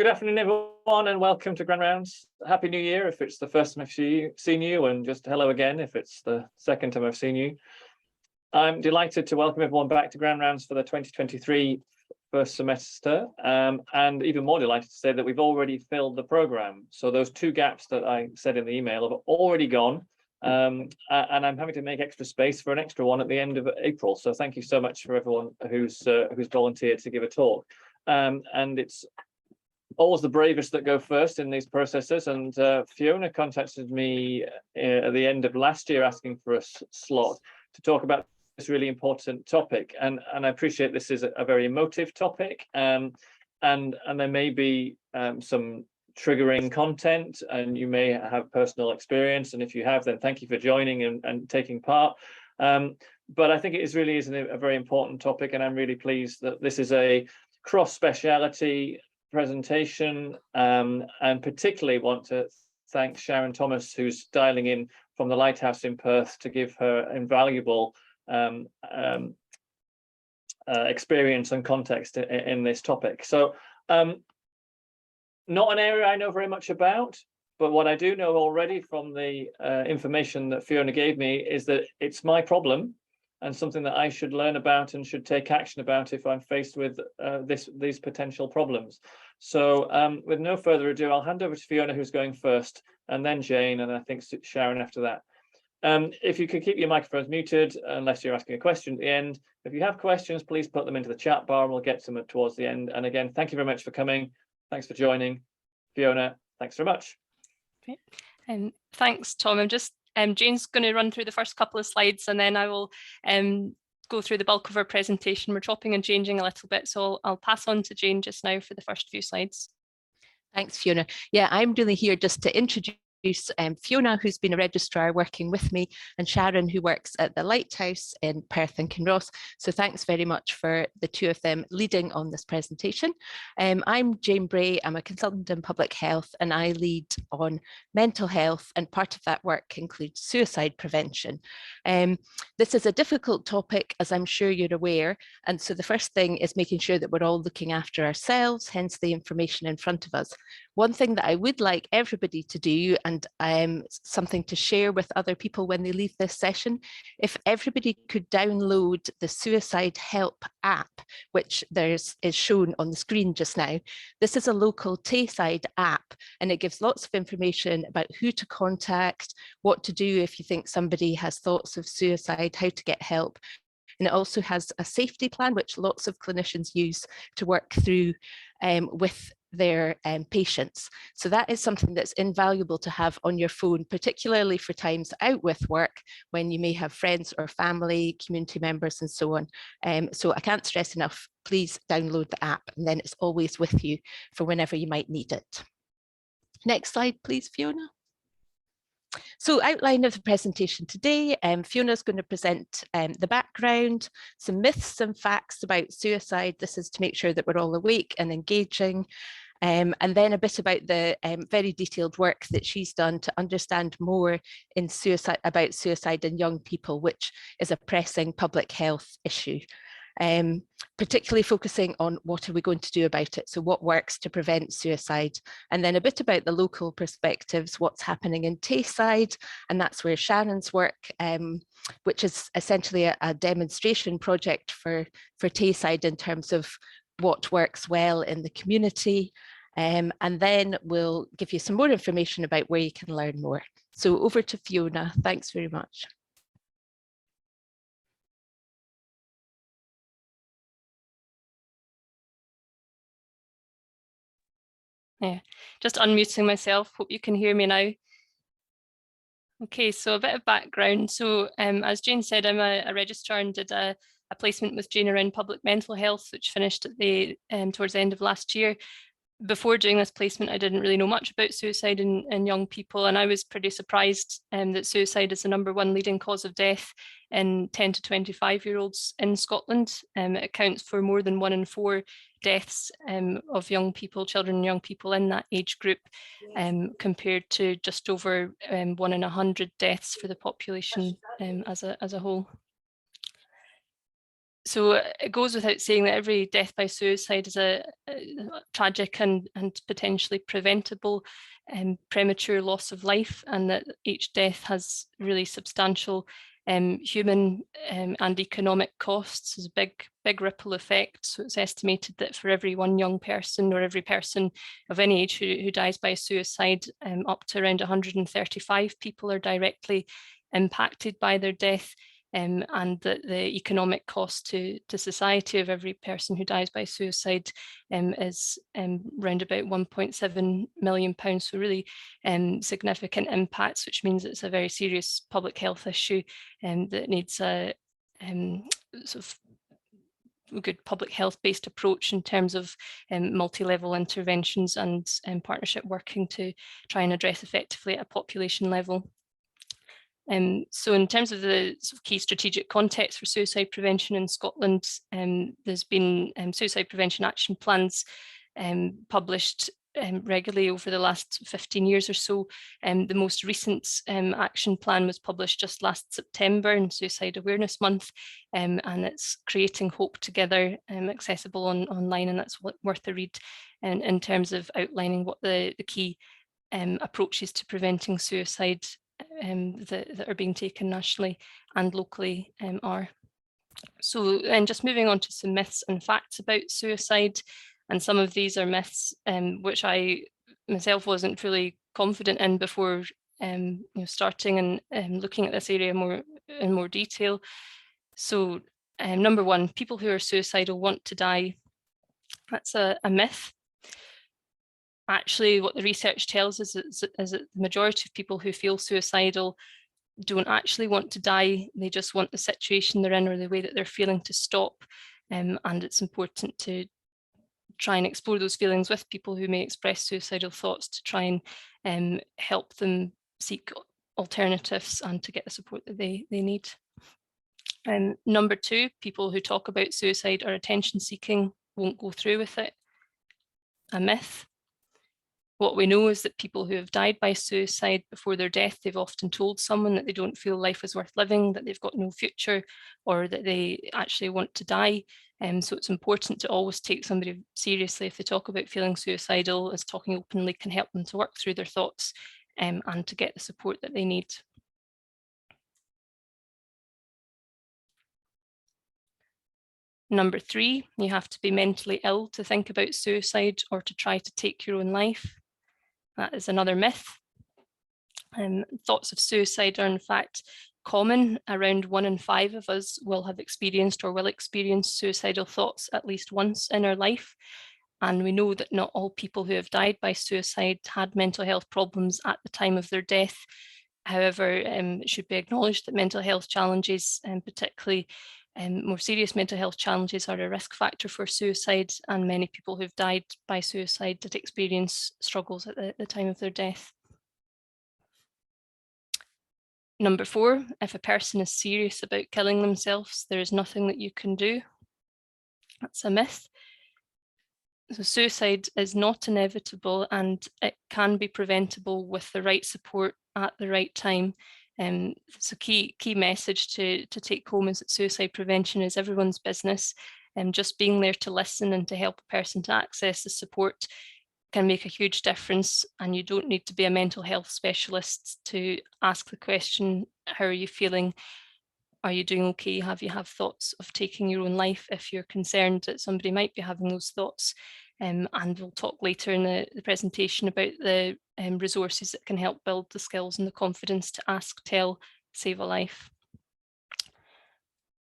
Good afternoon, everyone, and welcome to Grand Rounds. Happy New Year if it's the first time I've seen you, and just hello again if it's the second time I've seen you. I'm delighted to welcome everyone back to Grand Rounds for the 2023 first semester, and even more delighted to say that we've already filled the programme. So those two gaps that I said in the email have already gone, and I'm having to make extra space for an extra one at the end of April. So thank you so much for everyone who's volunteered to give a talk. And it's always the bravest that go first in these processes, and Fiona contacted me at the end of last year asking for a slot to talk about this really important topic, and I appreciate this is a very emotive topic, and there may be some triggering content, and you may have personal experience, and if you have, then thank you for joining and taking part. But I think it really is a very important topic, and I'm really pleased that this is a cross-speciality presentation, and particularly want to thank Sharon Thomas, who's dialing in from the Lighthouse in Perth to give her invaluable experience and context in this topic. So not an area I know very much about, but what I do know already from the information that Fiona gave me is that it's my problem, and something that I should learn about and should take action about if I'm faced with these potential problems. So with no further ado, I'll hand over to Fiona, who's going first, and then Jane, and I think Sharon after that. If you could keep your microphones muted, unless you're asking a question at the end. If you have questions, please put them into the chat bar and we'll get to them towards the end. And again, thank you very much for coming. Thanks for joining. Fiona, thanks very much. Great. Thanks, Tom. Jane's going to run through the first couple of slides, and then I will go through the bulk of our presentation. We're chopping and changing a little bit, so I'll pass on to Jane just now for the first few slides. Thanks, Fiona. Yeah, I'm really here just to introduce Fiona, who's been a registrar working with me, and Sharon, who works at the Lighthouse in Perth and Kinross. So thanks very much for the two of them leading on this presentation. I'm Jane Bray. I'm a consultant in public health, and I lead on mental health, and part of that work includes suicide prevention. This is a difficult topic, as I'm sure you're aware, and so the first thing is making sure that we're all looking after ourselves, hence the information in front of us. One thing that I would like everybody to do, and something to share with other people when they leave this session, if everybody could download the Suicide Help app, which is shown on the screen just now. This is a local Tayside app, and it gives lots of information about who to contact, what to do if you think somebody has thoughts of suicide, how to get help. And it also has a safety plan, which lots of clinicians use to work through with their patients. So that is something that's invaluable to have on your phone, particularly for times out with work when you may have friends or family, community members and so on. So I can't stress enough, please download the app, and then it's always with you for whenever you might need it. Next slide, please, Fiona. So outline of the presentation today, Fiona's going to present the background, some myths and facts about suicide. This is to make sure that we're all awake and engaging. And then a bit about the very detailed work that she's done to understand more in about suicide in young people, which is a pressing public health issue. Particularly focusing on what are we going to do about it, so what works to prevent suicide, and then a bit about the local perspectives, what's happening in Tayside, and that's where Sharon's work, which is essentially a demonstration project for Tayside in terms of what works well in the community, and then we'll give you some more information about where you can learn more. So over to Fiona, thanks very much. Yeah, just unmuting myself. Hope you can hear me now. Okay, so a bit of background. So as Jane said, I'm a registrar and did a placement with Jane around public mental health, which finished at towards the end of last year. Before doing this placement, I didn't really know much about suicide in young people, and I was pretty surprised that suicide is the #1 leading cause of death in 10 to 25-year-olds in Scotland. It accounts for more than 1 in 4 deaths of young people, children and young people in that age group, compared to just over 1 in 100 deaths for the population as a whole. So it goes without saying that every death by suicide is a tragic and potentially preventable premature loss of life, and that each death has really substantial human and economic costs. There's a big ripple effect. So it's estimated that for every one young person, or every person of any age who dies by suicide, up to around 135 people are directly impacted by their death. And that the economic cost to society of every person who dies by suicide is around about £1.7 million. So really significant impacts, which means it's a very serious public health issue that needs a sort of good public health based approach in terms of multi-level interventions and partnership working to try and address effectively at a population level. So in terms of the sort of key strategic context for suicide prevention in Scotland, there's been suicide prevention action plans published regularly over the last 15 years or so. The most recent action plan was published just last September in Suicide Awareness Month, and it's Creating Hope Together, accessible online, and that's worth a read in terms of outlining what the key approaches to preventing suicide that are being taken nationally and locally are. So then just moving on to some myths and facts about suicide, and some of these are myths which I myself wasn't really confident in before starting and looking at this area in more detail. So number one, people who are suicidal want to die. That's a myth. Actually, what the research tells us is that the majority of people who feel suicidal don't actually want to die. They just want the situation they're in or the way that they're feeling to stop. And it's important to try and explore those feelings with people who may express suicidal thoughts, to try and help them seek alternatives and to get the support that they need. Number two, people who talk about suicide or attention seeking won't go through with it. A myth. What we know is that people who have died by suicide before their death, they've often told someone that they don't feel life is worth living, that they've got no future, or that they actually want to die. So it's important to always take somebody seriously if they talk about feeling suicidal, as talking openly can help them to work through their thoughts and to get the support that they need. Number three, you have to be mentally ill to think about suicide or to try to take your own life. That is another myth. Thoughts of suicide are in fact common. Around 1 in 5 of us will have experienced or will experience suicidal thoughts at least once in our life. And we know that not all people who have died by suicide had mental health problems at the time of their death. However, it should be acknowledged that mental health challenges, and particularly more serious mental health challenges, are a risk factor for suicide, and many people who've died by suicide did experience struggles at the time of their death. Number four, if a person is serious about killing themselves, there is nothing that you can do. That's a myth. So suicide is not inevitable, and it can be preventable with the right support at the right time. It's a key message to take home, is that suicide prevention is everyone's business, and just being there to listen and to help a person to access the support can make a huge difference. And you don't need to be a mental health specialist to ask the question, how are you feeling? Are you doing okay? Have you had thoughts of taking your own life if you're concerned that somebody might be having those thoughts? And we'll talk later in the presentation about the resources that can help build the skills and the confidence to ask, tell, save a life.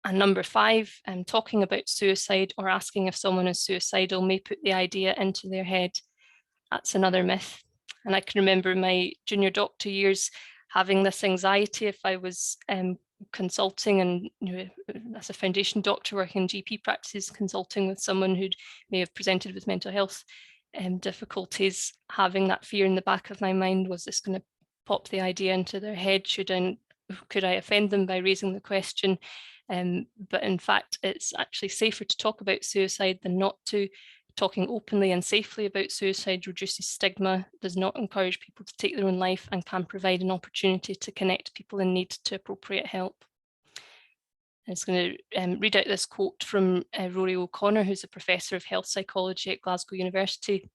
And number five, talking about suicide or asking if someone is suicidal may put the idea into their head. That's another myth. And I can remember my junior doctor years having this anxiety if I was consulting, and as a foundation doctor working in GP practices, consulting with someone who may have presented with mental health difficulties, having that fear in the back of my mind, was this going to pop the idea into their head? Could I offend them by raising the question? But in fact, it's actually safer to talk about suicide than not to. Talking openly and safely about suicide reduces stigma, does not encourage people to take their own life, and can provide an opportunity to connect people in need to appropriate help. I'm just going to read out this quote from Rory O'Connor, who's a professor of health psychology at Glasgow University.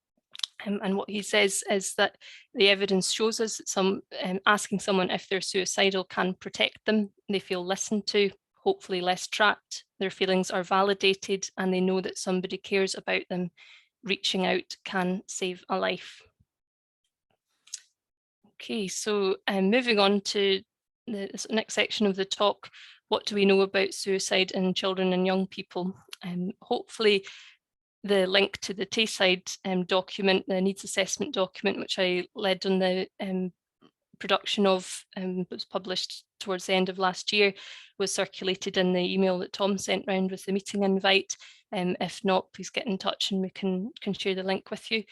And what he says is that the evidence shows us that asking someone if they're suicidal can protect them. They feel listened to, hopefully less trapped. Their feelings are validated and they know that somebody cares about them. Reaching out can save a life. Okay, so moving on to the next section of the talk, what do we know about suicide in children and young people? Hopefully the link to the Tayside document, the needs assessment document, which I led on the production of, was published towards the end of last year, was circulated in the email that Tom sent round with the meeting invite. If not, please get in touch and we can share the link with you.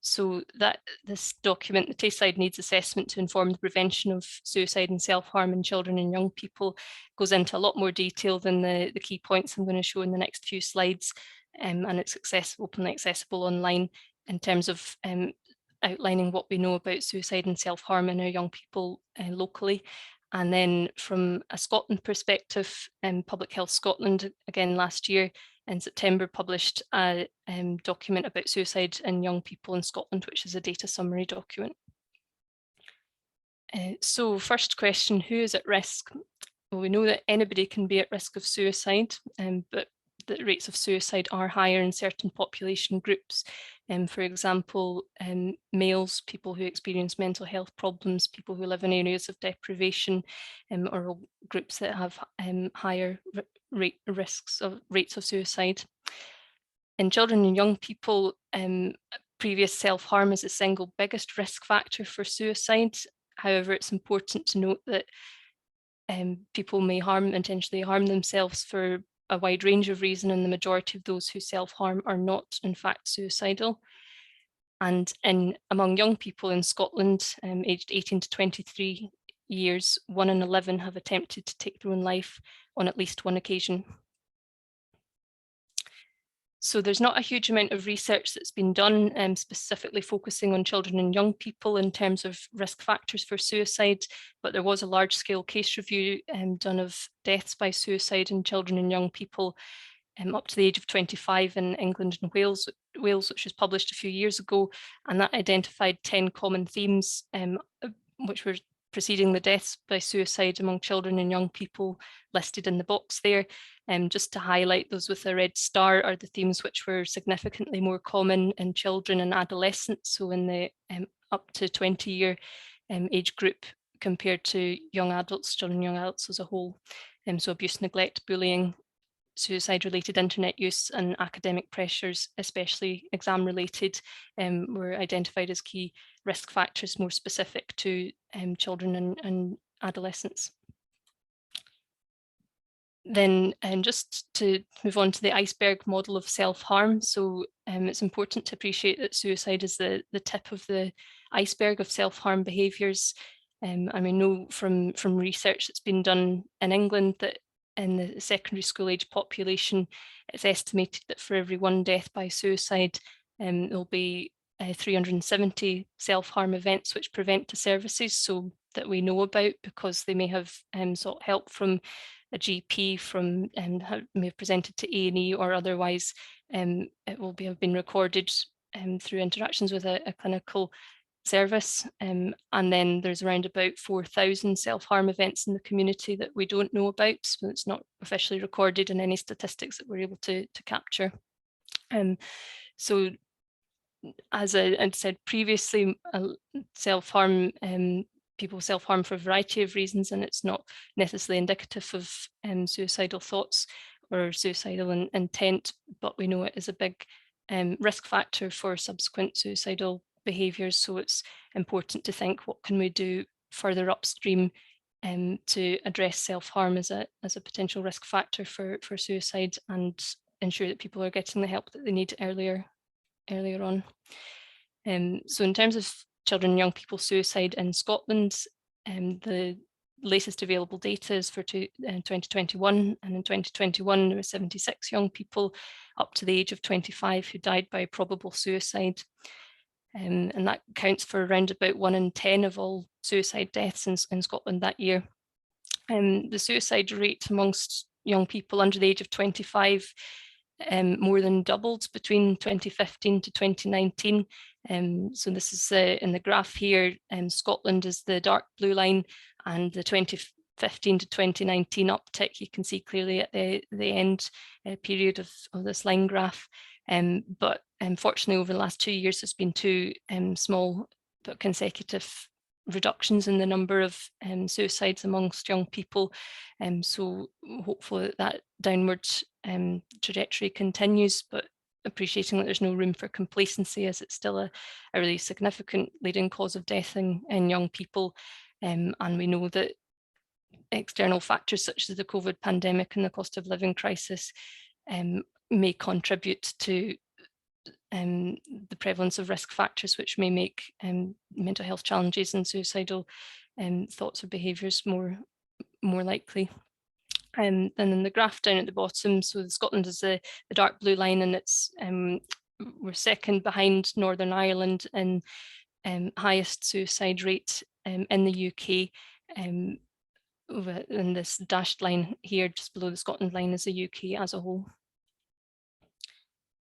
So that this document, the Tayside Needs Assessment to Inform the Prevention of Suicide and Self-Harm in Children and Young People, goes into a lot more detail than the key points I'm going to show in the next few slides. And it's openly accessible online in terms of outlining what we know about suicide and self-harm in our young people locally. And then from a Scotland perspective, Public Health Scotland, again last year in September, published a document about suicide in young people in Scotland, which is a data summary document. So first question, who is at risk? Well, we know that anybody can be at risk of suicide, but the rates of suicide are higher in certain population groups. For example, males, people who experience mental health problems, people who live in areas of deprivation, or groups that have higher rates of suicide. In children and young people, previous self-harm is the single biggest risk factor for suicide. However, it's important to note that people may intentionally harm themselves for a wide range of reasons, and the majority of those who self-harm are not in fact suicidal. And among young people in Scotland, aged 18 to 23 years, 1 in 11 have attempted to take their own life on at least one occasion. So there's not a huge amount of research that's been done specifically focusing on children and young people in terms of risk factors for suicide, but there was a large-scale case review done of deaths by suicide in children and young people up to the age of 25 in England and Wales, which was published a few years ago, and that identified 10 common themes which were preceding the deaths by suicide among children and young people listed in the box there. Just to highlight those with a red star are the themes which were significantly more common in children and adolescents, so in the up to 20-year age group compared to young adults, children and young adults as a whole. So abuse, neglect, bullying, suicide-related internet use and academic pressures, especially exam-related, were identified as key risk factors more specific to children and adolescents. Then just to move on to the iceberg model of self-harm. So it's important to appreciate that suicide is the tip of the iceberg of self-harm behaviours. And we know from research that's been done in England that in the secondary school age population, it's estimated that for every one death by suicide, there'll be 370 self-harm events which prevent to services, so that we know about, because they may have sought help from a GP, from may have presented to A&E, or otherwise it will have been recorded through interactions with a clinical service. And then there's around about 4,000 self-harm events in the community that we don't know about, so it's not officially recorded in any statistics that we're able to capture. So as I said previously, self-harm, people self-harm for a variety of reasons, and it's not necessarily indicative of suicidal thoughts or suicidal intent, but we know it is a big risk factor for subsequent suicidal behaviours. So it's important to think, what can we do further upstream to address self-harm as a potential risk factor for suicide, and ensure that people are getting the help that they need earlier on. So in terms of children and young people suicide in Scotland, the latest available data is for 2021, and in 2021 there were 76 young people up to the age of 25 who died by probable suicide. And that counts for around about 1 in 10 of all suicide deaths in Scotland that year. The suicide rate amongst young people under the age of 25 more than doubled between 2015 to 2019. So this is in the graph here. Scotland is the dark blue line, and the 2015 to 2019 uptick you can see clearly at the end period of this line graph. But unfortunately, over the last 2 years, there's been two small but consecutive reductions in the number of suicides amongst young people. So hopefully that downward trajectory continues, but appreciating that there's no room for complacency, as it's still a really significant leading cause of death in young people. And we know that external factors such as the COVID pandemic and the cost of living crisis may contribute to the prevalence of risk factors, which may make mental health challenges and suicidal thoughts or behaviours more likely. And then the graph down at the bottom, so Scotland is the dark blue line, and it's we're second behind Northern Ireland in highest suicide rate in the UK. And this dashed line here just below the Scotland line is the UK as a whole.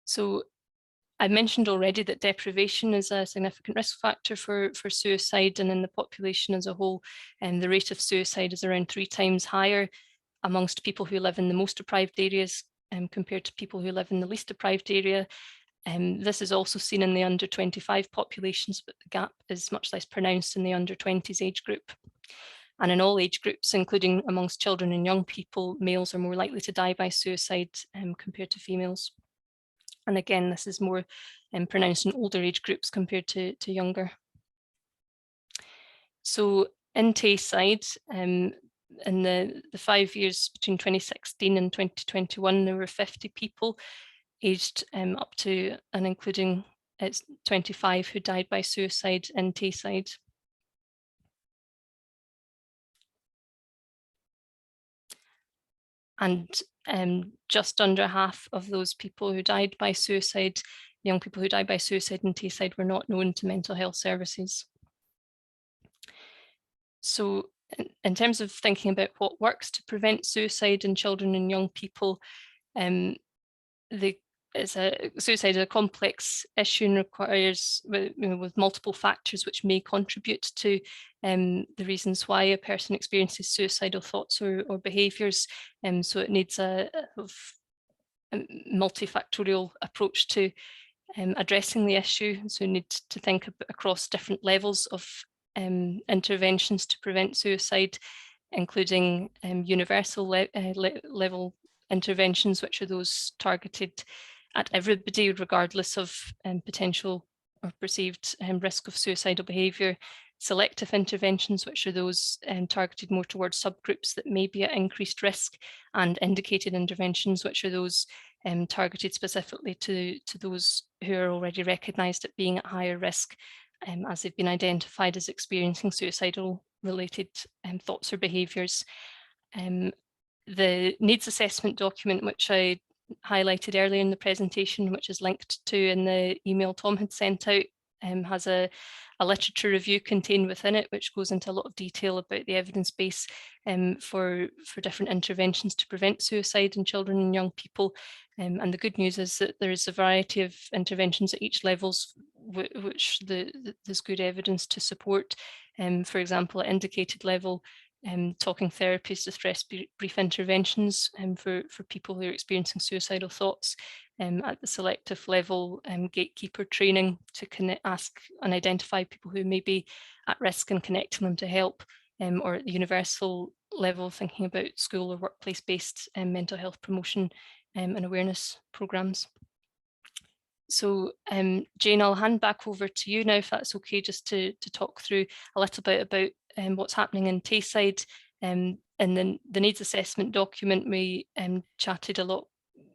So I mentioned already that deprivation is a significant risk factor for suicide, and in the population as a whole, the rate of suicide is around 3 times higher amongst people who live in the most deprived areas compared to people who live in the least deprived area. This is also seen in the under 25 populations, but the gap is much less pronounced in the under 20s age group. And in all age groups, including amongst children and young people, males are more likely to die by suicide compared to females. And again, this is more pronounced in older age groups compared to younger. So in Tayside, in the 5 years between 2016 and 2021, there were 50 people aged up to and including 25 who died by suicide in Tayside. And just under half of those people who died by suicide, young people who died by suicide in Tayside, were not known to mental health services. So in terms of thinking about what works to prevent suicide in children and young people, suicide is a complex issue and requires with multiple factors which may contribute to the reasons why a person experiences suicidal thoughts or behaviours. So it needs a multifactorial approach to addressing the issue. So we need to think across different levels of interventions to prevent suicide, including universal level interventions, which are those targeted at everybody, regardless of potential or perceived risk of suicidal behaviour. Selective interventions, which are those targeted more towards subgroups that may be at increased risk, and indicated interventions, which are those targeted specifically to those who are already recognised at being at higher risk, as they've been identified as experiencing suicidal related thoughts or behaviours. The needs assessment document, which I highlighted earlier in the presentation, which is linked to in the email Tom had sent out, has a literature review contained within it, which goes into a lot of detail about the evidence base for different interventions to prevent suicide in children and young people. And the good news is that there is a variety of interventions at each levels, which there's good evidence to support. For example, at indicated level, talking therapies, distress brief interventions for people who are experiencing suicidal thoughts. At the selective level, gatekeeper training to ask and identify people who may be at risk and connecting them to help. Or at the universal level, thinking about school or workplace-based mental health promotion and awareness programmes. So Jane, I'll hand back over to you now, if that's okay, just to talk through a little bit about what's happening in Tayside. And then the needs assessment document, we chatted a lot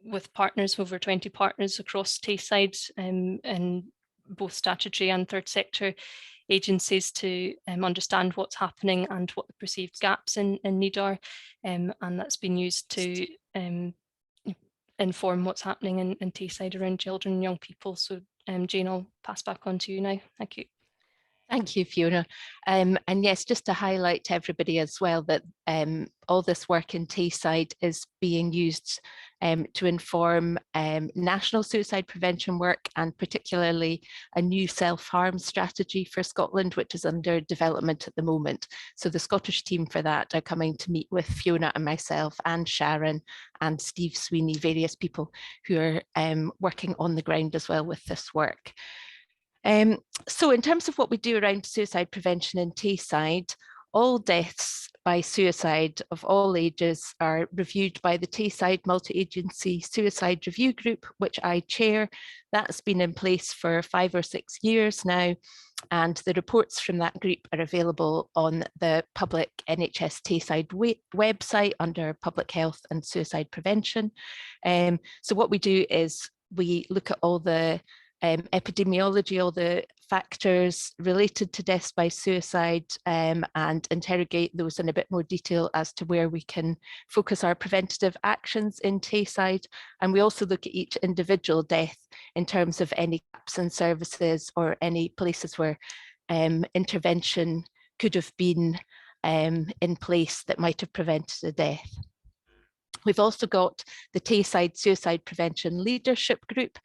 with partners, over 20 partners across Tayside, and both statutory and third sector agencies, to understand what's happening and what the perceived gaps in need are. And that's been used to inform what's happening in Tayside around children and young people. So Jane, I'll pass back on to you now. Thank you. Thank you, Fiona. And yes, just to highlight to everybody as well that all this work in Tayside is being used to inform national suicide prevention work, and particularly a new self-harm strategy for Scotland, which is under development at the moment. So the Scottish team for that are coming to meet with Fiona and myself and Sharon and Steve Sweeney, various people who are working on the ground as well with this work. So in terms of what we do around suicide prevention in Tayside, all deaths by suicide of all ages are reviewed by the Tayside Multi-Agency Suicide Review Group, which I chair. That's been in place for 5 or 6 years now, and the reports from that group are available on the public NHS Tayside website under Public Health and Suicide Prevention. So what we do is we look at all the epidemiology, all the factors related to deaths by suicide, and interrogate those in a bit more detail as to where we can focus our preventative actions in Tayside. And we also look at each individual death in terms of any gaps in services or any places where intervention could have been in place that might have prevented a death. We've also got the Tayside Suicide Prevention Leadership Group.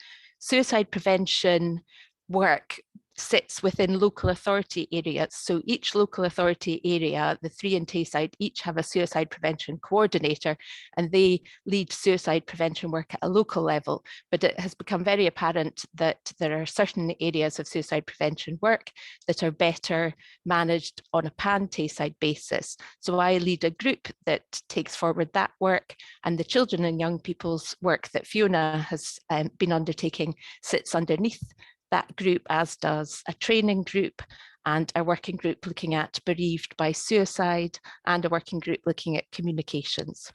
Suicide prevention work sits within local authority areas. So each local authority area, the 3 in Tayside, each have a suicide prevention coordinator, and they lead suicide prevention work at a local level. But it has become very apparent that there are certain areas of suicide prevention work that are better managed on a pan-Tayside basis. So I lead a group that takes forward that work, and the children and young people's work that Fiona has been undertaking sits underneath that group, as does a training group and a working group looking at bereaved by suicide, and a working group looking at communications.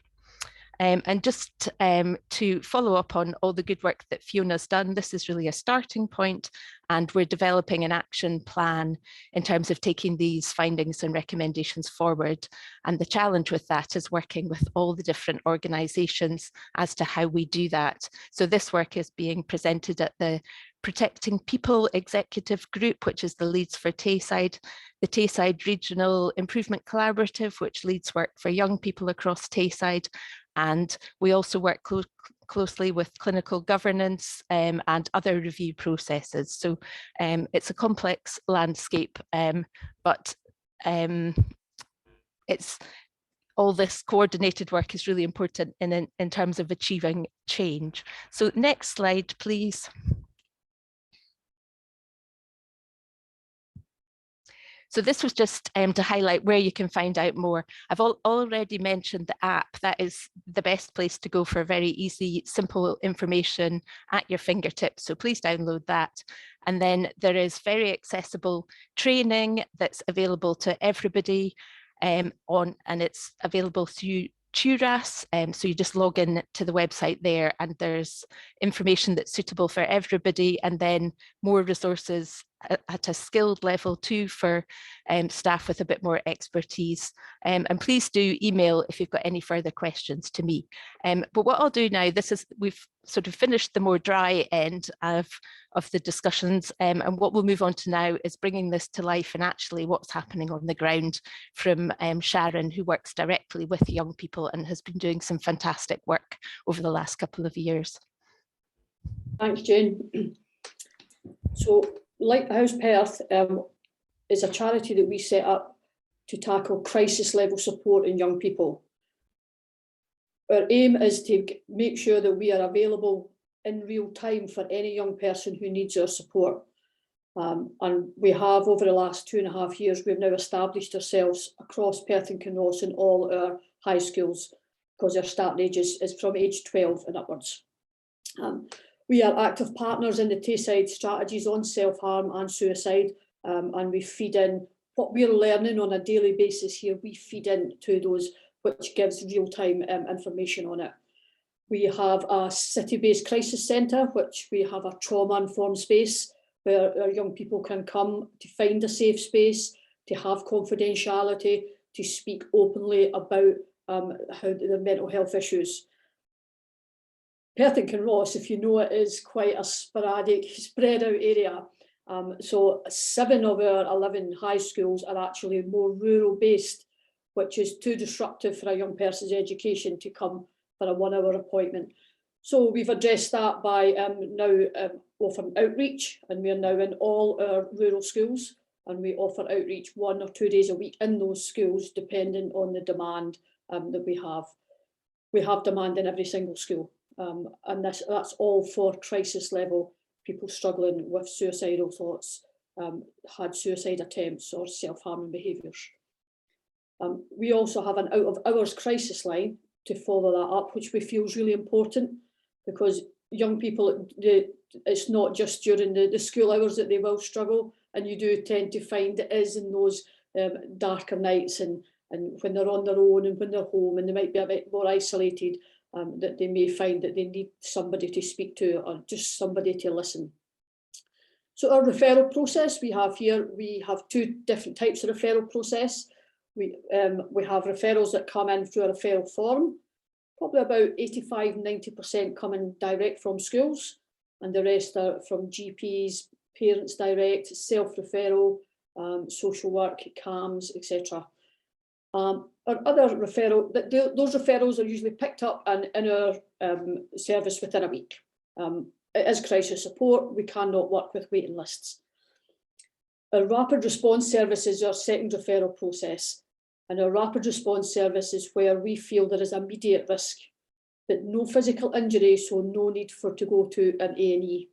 And just to follow up on all the good work that Fiona's done, this is really a starting point, and we're developing an action plan in terms of taking these findings and recommendations forward. And the challenge with that is working with all the different organisations as to how we do that. So this work is being presented at the Protecting People Executive Group, which is the Leeds for Tayside, the Tayside Regional Improvement Collaborative, which leads work for young people across Tayside. And we also work closely with clinical governance and other review processes. So it's a complex landscape, but it's all this coordinated work is really important in terms of achieving change. So next slide, please. So this was just to highlight where you can find out more. I've already mentioned the app. That is the best place to go for very easy, simple information at your fingertips. So please download that. And then there is very accessible training that's available to everybody and it's available through TURAS. So you just log in to the website there, and there's information that's suitable for everybody, and then more resources at a skilled level too for staff with a bit more expertise. And please do email if you've got any further questions to me. But what I'll do now, we've sort of finished the more dry end of the discussions, and what we'll move on to now is bringing this to life and actually what's happening on the ground from Sharon, who works directly with young people and has been doing some fantastic work over the last couple of years. Thanks, Jane. So Lighthouse Perth is a charity that we set up to tackle crisis level support in young people. Our aim is to make sure that we are available in real time for any young person who needs our support. And we have, over the last 2.5 years, we've now established ourselves across Perth and Kinross in all our high schools, because our starting age is from age 12 and upwards. We are active partners in the Tayside strategies on self-harm and suicide, and we feed in what we're learning on a daily basis here. We feed into those, which gives real-time information on it. We have a city-based crisis centre, which we have a trauma-informed space where our young people can come to find a safe space, to have confidentiality, to speak openly about how their mental health issues. Perth and Kinross, if you know it, is quite a sporadic, spread out area. So 7 of our 11 high schools are actually more rural based, which is too disruptive for a young person's education to come for a 1-hour appointment. So we've addressed that by now offering outreach, and we are now in all our rural schools, and we offer outreach 1 or 2 days a week in those schools, depending on the demand that we have. We have demand in every single school, and that's all for crisis level people struggling with suicidal thoughts, had suicide attempts or self-harming behaviours. We also have an out of hours crisis line to follow that up, which we feel is really important, because young people, it's not just during the school hours that they will struggle, and you do tend to find it is in those darker nights and when they're on their own and when they're home and they might be a bit more isolated, that they may find that they need somebody to speak to or just somebody to listen. So our referral process we have here, we have 2 different types of referral process. We have referrals that come in through a referral form, probably about 85–90% coming direct from schools, and the rest are from GPs, parents direct, self-referral, social work, CAMHS, etc. Our other referral, those referrals are usually picked up and in our service within a week. It is crisis support, we cannot work with waiting lists. Our rapid response service is our second referral process, and our rapid response service is where we feel there is immediate risk, but no physical injury, so no need for to go to an A&E.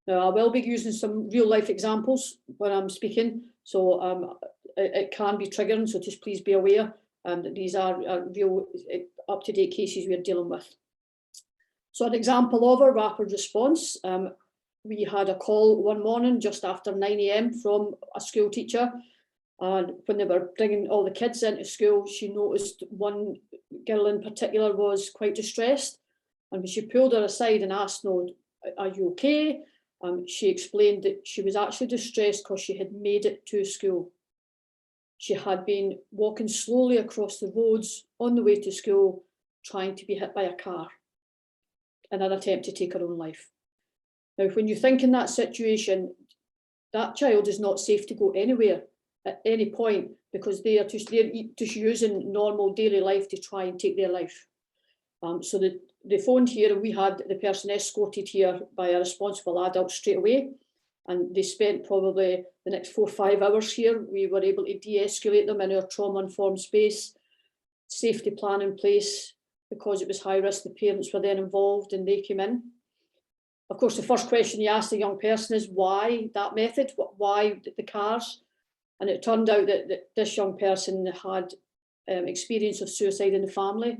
Now, I will be using some real life examples when I'm speaking, so it can be triggering, so just please be aware that these are real up-to-date cases we're dealing with. So an example of a rapid response, we had a call one morning just after 9 AM from a school teacher, and when they were bringing all the kids into school, she noticed one girl in particular was quite distressed, and when she pulled her aside and asked, "No, are you okay?" She explained that she was actually distressed because she had made it to school. She had been walking slowly across the roads on the way to school, trying to be hit by a car in an attempt to take her own life. Now, when you think in that situation, that child is not safe to go anywhere at any point, because they're just using normal daily life to try and take their life. So they phoned here, and we had the person escorted here by a responsible adult straight away, and they spent probably the next 4 or 5 hours here. We were able to de-escalate them in our trauma-informed space, safety plan in place. Because it was high risk, the parents were then involved and they came in. Of course, the first question you ask the young person is why that method, why the cars? And it turned out that this young person had experience of suicide in the family.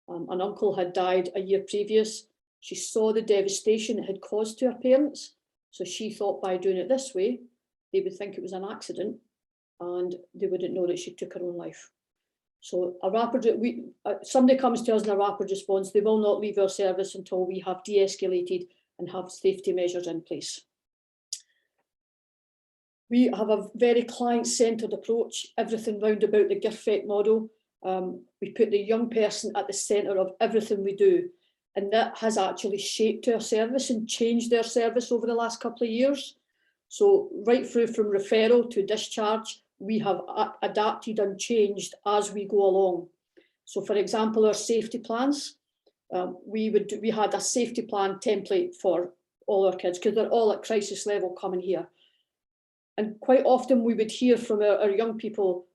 An uncle had died a year previous. She saw the devastation it had caused to her parents. So she thought by doing it this way, they would think it was an accident and they wouldn't know that she took her own life. So somebody comes to us in a rapid response, they will not leave our service until we have de-escalated and have safety measures in place. We have a very client-centred approach, everything round about the GIFEC model. We put the young person at the centre of everything we do, and that has actually shaped our service and changed our service over the last couple of years. So right through from referral to discharge, we have adapted and changed as we go along. So for example, our safety plans, we had a safety plan template for all our kids because they're all at crisis level coming here. And quite often we would hear from our young people,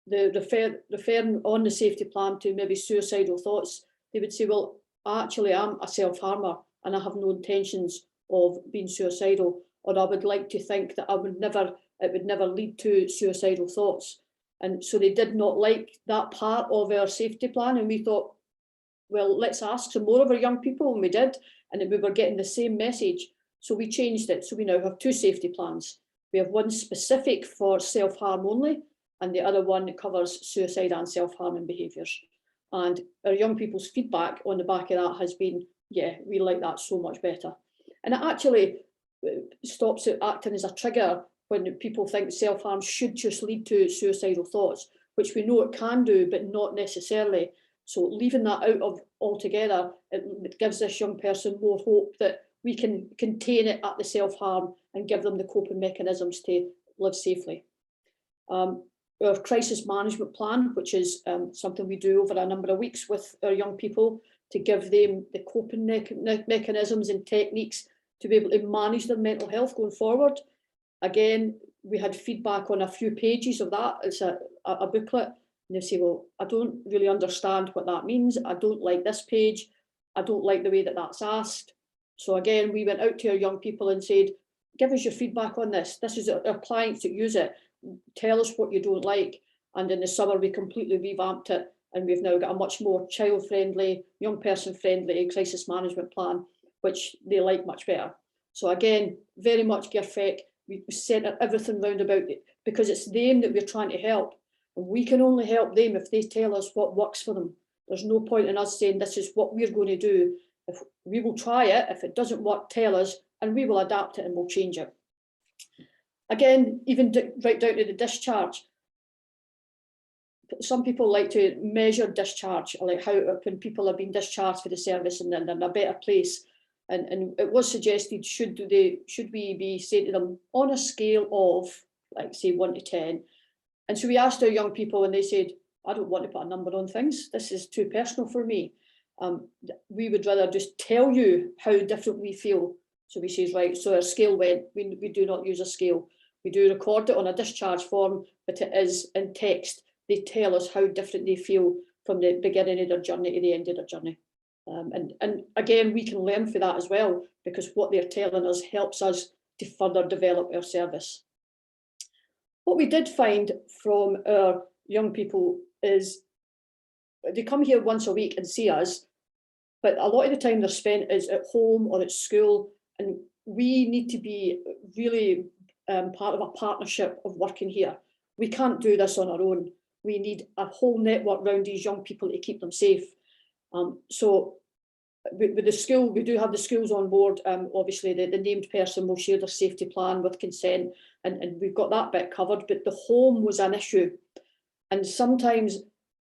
referring on the safety plan to maybe suicidal thoughts. They would say, well, actually I'm a self-harmer and I have no intentions of being suicidal, or I would like to think that it would never lead to suicidal thoughts. And so they did not like that part of our safety plan. And we thought, well, let's ask some more of our young people, and we did, and we were getting the same message. So we changed it. So we now have 2 safety plans. We have one specific for self-harm only, and the other one that covers suicide and self-harming behaviours. And our young people's feedback on the back of that has been, yeah, we like that so much better. And it actually stops it acting as a trigger when people think self-harm should just lead to suicidal thoughts, which we know it can do, but not necessarily. So leaving that out of altogether, it gives this young person more hope that we can contain it at the self-harm and give them the coping mechanisms to live safely. Our crisis management plan, which is something we do over a number of weeks with our young people to give them the coping mechanisms and techniques to be able to manage their mental health going forward. Again, we had feedback on a few pages of that. It's a booklet, and they say, well, I don't really understand what that means. I don't like this page. I don't like the way that that's asked. So again, we went out to our young people and said, give us your feedback on this. This is our clients that use it. Tell us what you don't like. And in the summer, we completely revamped it. And we've now got a much more child-friendly, young person-friendly crisis management plan, which they like much better. So again, very much Girfec. We centre everything round about it because it's them that we're trying to help. And we can only help them if they tell us what works for them. There's no point in us saying this is what we're going to do. If we will try it, if it doesn't work, tell us, and we will adapt it and we'll change it. Again, even right down to the discharge. Some people like to measure discharge, like how when people have been discharged for the service and then they're in a better place. And it was suggested, should we be saying to them on a scale of, like say 1 to 10. And so we asked our young people and they said, I don't want to put a number on things. This is too personal for me. We would rather just tell you how different we feel. So we says, right, so our scale went, we do not use a scale. We do record it on a discharge form, but it is in text. They tell us how different they feel from the beginning of their journey to the end of their journey. And again, we can learn from that as well, because what they're telling us helps us to further develop our service. What we did find from our young people is they come here once a week and see us, but a lot of the time they're spent is at home or at school, and we need to be really part of a partnership of working here. We can't do this on our own. We need a whole network around these young people to keep them safe. So with the school, we do have the schools on board. Obviously, the named person will share their safety plan with consent, and we've got that bit covered, but the home was an issue. And sometimes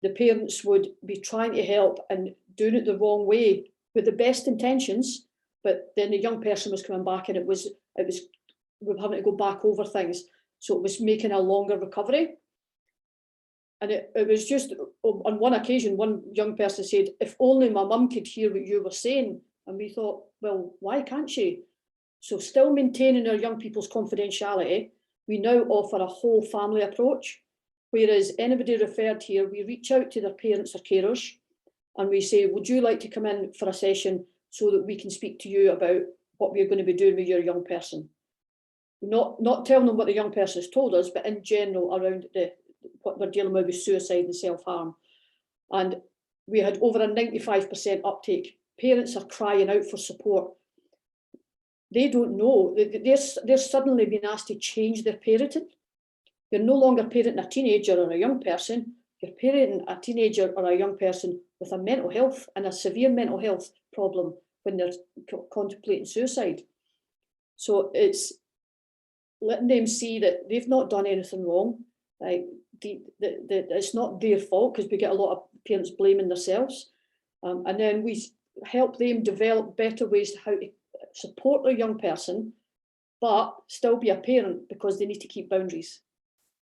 the parents would be trying to help and doing it the wrong way with the best intentions, but then the young person was coming back and it was we were having to go back over things. So it was making a longer recovery. And it was just, on one occasion, one young person said, if only my mum could hear what you were saying. And we thought, well, why can't she? So still maintaining our young people's confidentiality, we now offer a whole family approach. Whereas anybody referred here, we reach out to their parents or carers and we say, would you like to come in for a session so that we can speak to you about what we're going to be doing with your young person? Not telling them what the young person has told us, but in general around what we're dealing with suicide and self-harm. And we had over a 95% uptake. Parents are crying out for support. They don't know. They're suddenly being asked to change their parenting. You're no longer parenting a teenager or a young person. You're parenting a teenager or a young person with a mental health and a severe mental health problem when they're contemplating suicide. So it's letting them see that they've not done anything wrong. Like it's not their fault, because we get a lot of parents blaming themselves. And then we help them develop better ways to how to support their young person, but still be a parent, because they need to keep boundaries.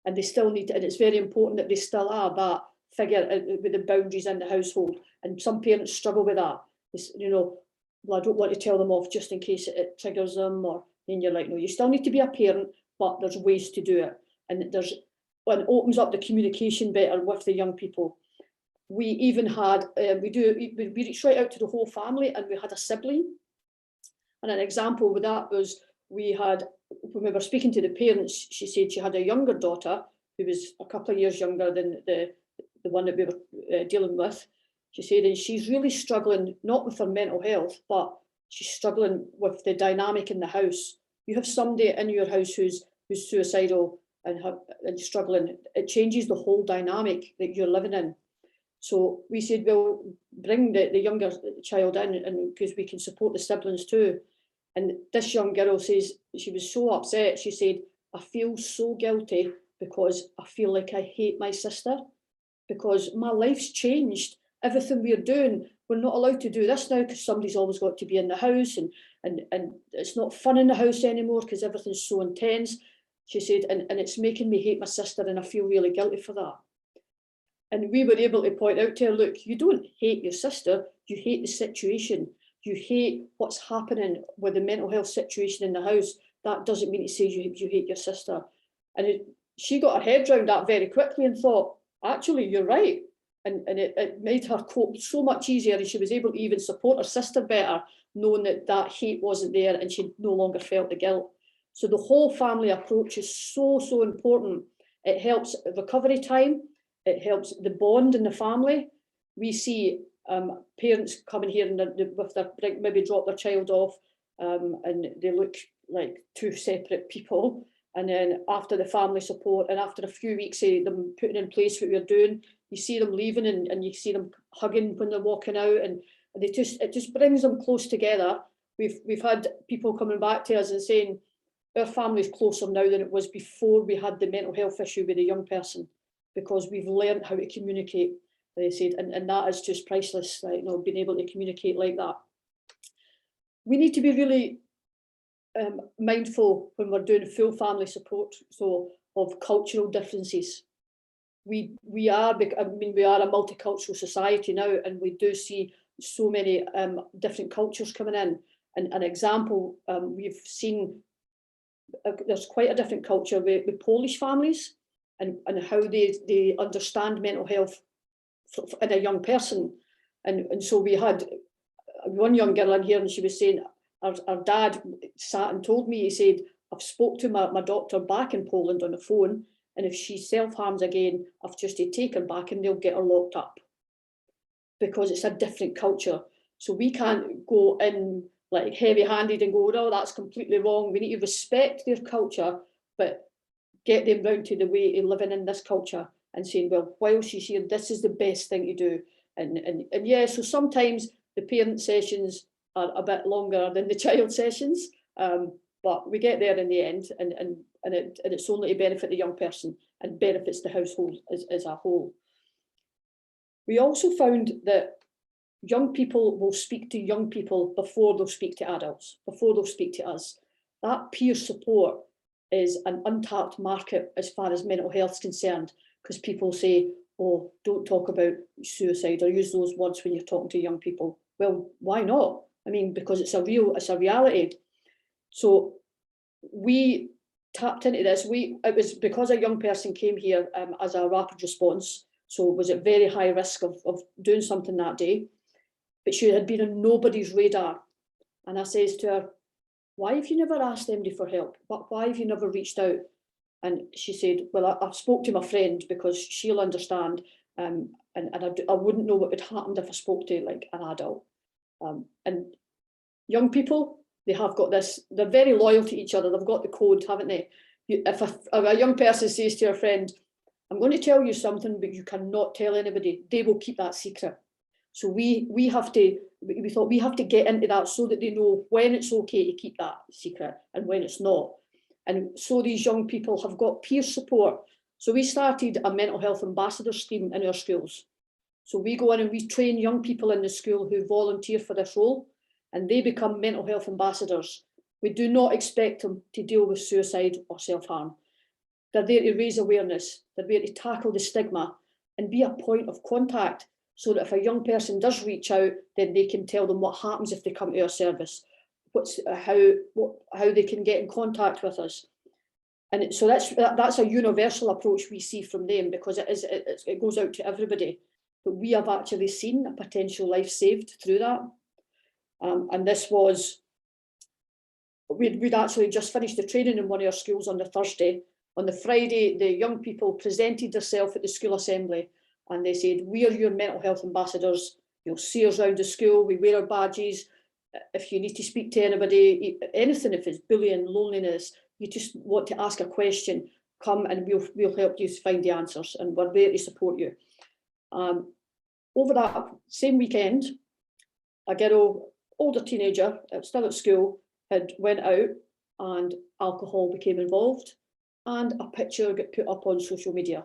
And they still need to, and it's very important that they still are that figure with the boundaries in the household. And some parents struggle with that. It's, well, I don't want to tell them off just in case it triggers them, or then you're like, no, you still need to be a parent, but there's ways to do it. And it opens up the communication better with the young people. We even had, we reached right out to the whole family, and we had a sibling. And an example with that was, when we were speaking to the parents, she said she had a younger daughter who was a couple of years younger than the one that we were dealing with. She said, and she's really struggling, not with her mental health, but she's struggling with the dynamic in the house. You have somebody in your house who's suicidal and struggling. It changes the whole dynamic that you're living in. So we said, well, bring the younger child in, and because we can support the siblings too. And this young girl says she was so upset. She said, I feel so guilty because I feel like I hate my sister, because my life's changed. Everything we're doing, we're not allowed to do this now because somebody's always got to be in the house, and it's not fun in the house anymore because everything's so intense. She said, and it's making me hate my sister, and I feel really guilty for that. And we were able to point out to her, look, you don't hate your sister, you hate the situation. You hate what's happening with the mental health situation in the house. That doesn't mean to say you hate your sister. And she got her head around that very quickly and thought, actually, you're right. And it made her cope so much easier, and she was able to even support her sister better, knowing that hate wasn't there and she no longer felt the guilt. So the whole family approach is so, so important. It helps recovery time. It helps the bond in the family. We see parents coming here and with their, maybe drop their child off, and they look like two separate people. And then after the family support and after a few weeks of them putting in place what we're doing, you see them leaving and you see them hugging when they're walking out, and it just brings them close together. We've had people coming back to us and saying our family's closer now than it was before we had the mental health issue with a young person, because we've learned how to communicate, they said, and that is just priceless, like, you know, being able to communicate like that. We need to be really mindful when we're doing full family support, so of cultural differences. We are a multicultural society now, and we do see so many different cultures coming in. And an example, we've seen there's quite a different culture with Polish families and how they understand mental health in a young person. And so we had one young girl in here, and she was saying, our dad sat and told me, he said, I've spoke to my doctor back in Poland on the phone, and if she self-harms again, I've just to take her back and they'll get her locked up, because it's a different culture. So we can't go in like heavy-handed and go, no, that's completely wrong. We need to respect their culture, but get them round to the way of living in this culture and saying, well, while she's here, this is the best thing to do. And yeah, so sometimes the parent sessions are a bit longer than the child sessions, but we get there in the end, and it's only to benefit the young person and benefits the household as a whole. We also found that young people will speak to young people before they'll speak to adults, before they'll speak to us. That peer support is an untapped market as far as mental health is concerned, because people say, oh, don't talk about suicide or use those words when you're talking to young people. Well, why not? I mean, because it's a reality. So we tapped into this. It was because a young person came here as a rapid response, so was at very high risk of doing something that day, but she had been on nobody's radar. And I says to her, why have you never asked anybody for help? Why have you never reached out? And she said, well, I spoke to my friend because she'll understand, and I wouldn't know what would happen if I spoke to like an adult. And young people, they have got this, they're very loyal to each other. They've got the code, haven't they? If a young person says to a friend, I'm going to tell you something, but you cannot tell anybody, they will keep that secret. So we thought we have to get into that so that they know when it's okay to keep that secret and when it's not. And so these young people have got peer support. So we started a mental health ambassador scheme in our schools. So we go in and we train young people in the school who volunteer for this role, and they become mental health ambassadors. We do not expect them to deal with suicide or self-harm. They're there to raise awareness. They're there to tackle the stigma and be a point of contact, so that if a young person does reach out, then they can tell them what happens if they come to our service, how they can get in contact with us. And so that's a universal approach we see from them, because it goes out to everybody. But we have actually seen a potential life saved through that. And this was, we'd actually just finished the training in one of our schools on the Thursday. On the Friday, the young people presented themselves at the school assembly, and they said, we are your mental health ambassadors. You'll see us around the school, we wear our badges. If you need to speak to anybody, anything, if it's bullying, loneliness, you just want to ask a question, come and we'll help you find the answers, and we're there to support you. Over that same weekend, a girl, older teenager, still at school, had went out and alcohol became involved, and a picture got put up on social media.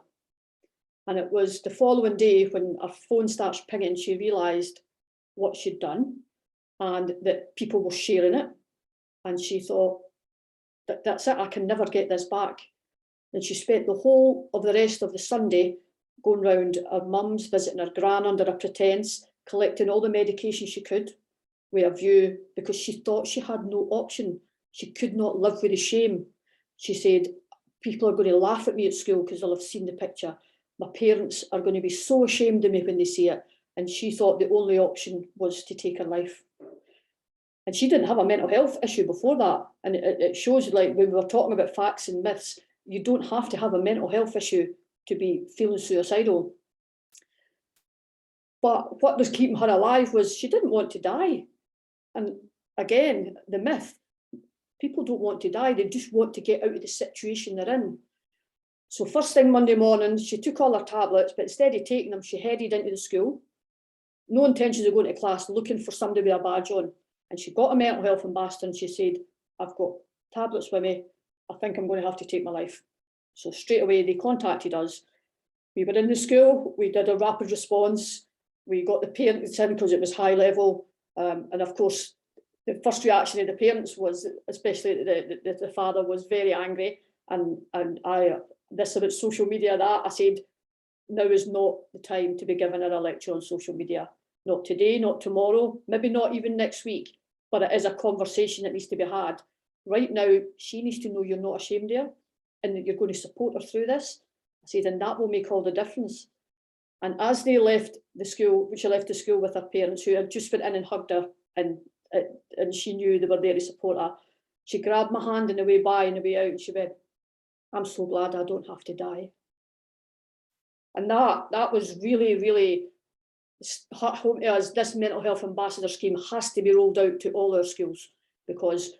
And it was the following day when her phone starts pinging, she realised what she'd done and that people were sharing it. And she thought, that's it, I can never get this back. And she spent the whole of the rest of the Sunday going round her mum's, visiting her gran under a pretence, collecting all the medication she could with a view, because she thought she had no option. She could not live with the shame. She said, people are going to laugh at me at school because they'll have seen the picture. My parents are going to be so ashamed of me when they see it. And she thought the only option was to take her life. And she didn't have a mental health issue before that. And it shows, like, when we were talking about facts and myths, you don't have to have a mental health issue to be feeling suicidal. But what was keeping her alive was she didn't want to die. And again, the myth, people don't want to die, they just want to get out of the situation they're in. So first thing Monday morning, she took all her tablets, but instead of taking them, she headed into the school. No intentions of going to class, looking for somebody with a badge on. And she got a mental health ambassador and she said, I've got tablets with me, I think I'm going to have to take my life. So straight away they contacted us. We were in the school, we did a rapid response, we got the parents in because it was high level. And of course, the first reaction of the parents was, especially the father, was very angry. And this about social media, that I said, now is not the time to be giving her a lecture on social media. Not today, not tomorrow, maybe not even next week, but it is a conversation that needs to be had. Right now, she needs to know you're not ashamed of her and that you're going to support her through this. I said, and that will make all the difference. And as they left the school, she left the school with her parents who had just went in and hugged her, and she knew they were there to support her. She grabbed my hand on the way by and the way out, and she went, I'm so glad I don't have to die. And that was really, really home to us. This mental health ambassador scheme has to be rolled out to all our schools, because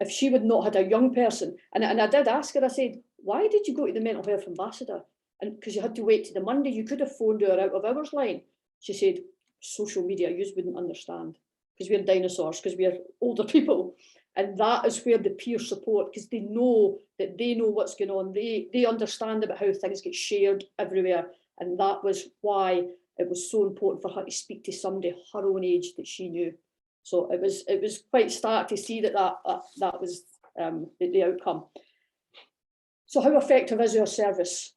if she would not had a young person, and I did ask her, I said, why did you go to the mental health ambassador? And because you had to wait to the Monday, you could have phoned her out of hours line. She said, social media, you wouldn't understand, because we're dinosaurs, because we're older people. And that is where the peer support, because they know what's going on. They understand about how things get shared everywhere. And that was why it was so important for her to speak to somebody her own age that she knew. So it was quite stark to see that was the outcome. So how effective is our service?